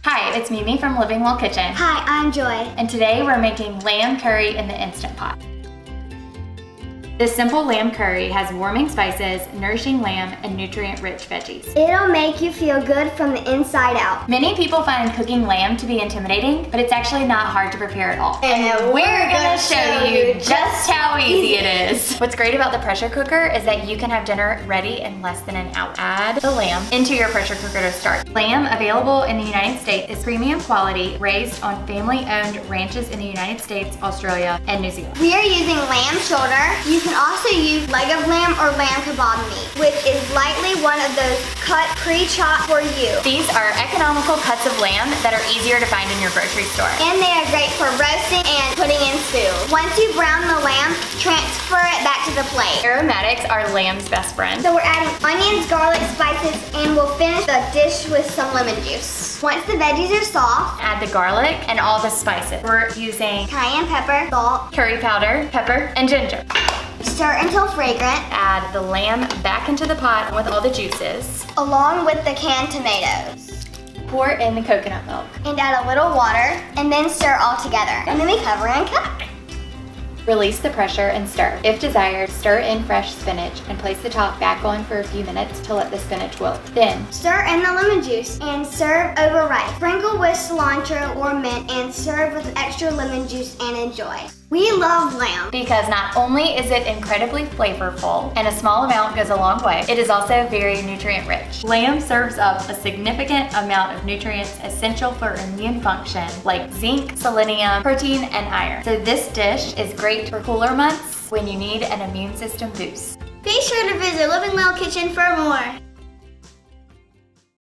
Hi, it's Mimi from Living Well Kitchen. Hi, I'm Joy. And today we're making lamb curry in the Instant Pot. This simple lamb curry has warming spices, nourishing lamb, and nutrient-rich veggies. It'll make you feel good from the inside out. Many people find cooking lamb to be intimidating, but it's actually not hard to prepare at all. And we're gonna show you just how easy it is. What's great about the pressure cooker is that you can have dinner ready in less than an hour. Add the lamb into your pressure cooker to start. Lamb available in the United States is premium quality, raised on family-owned ranches in the United States, Australia, and New Zealand. We are using lamb shoulder. You can also use leg of lamb or lamb kebab meat, which is likely one of those cut pre-chopped for you. These are economical cuts of lamb that are easier to find in your grocery store. And they are great for roasting and putting in stew. Once you brown the lamb, transfer it back to the plate. Aromatics are lamb's best friend. So we're adding onions, garlic, spices, and we'll finish the dish with some lemon juice. Once the veggies are soft, Add the garlic and all the spices. We're using cayenne pepper, salt, curry powder, pepper, and ginger. stir until fragrant, Add the lamb back into the pot with all the juices. along with the canned tomatoes. Pour in the coconut milk. And add a little water, and then stir all together. And then we cover and cook. Release the pressure and stir. If desired, stir in fresh spinach and place the top back on for a few minutes to let the spinach wilt. Then, Stir in the lemon juice and serve over rice. Sprinkle with cilantro or mint and serve with extra lemon juice and enjoy. We love lamb. because not only is it incredibly flavorful and a small amount goes a long way, it is also very nutrient rich. Lamb serves up a significant amount of nutrients essential for immune function like zinc, selenium, protein, and iron. So this dish is great for cooler months when you need an immune system boost. Be sure to visit Living Well Kitchen for more.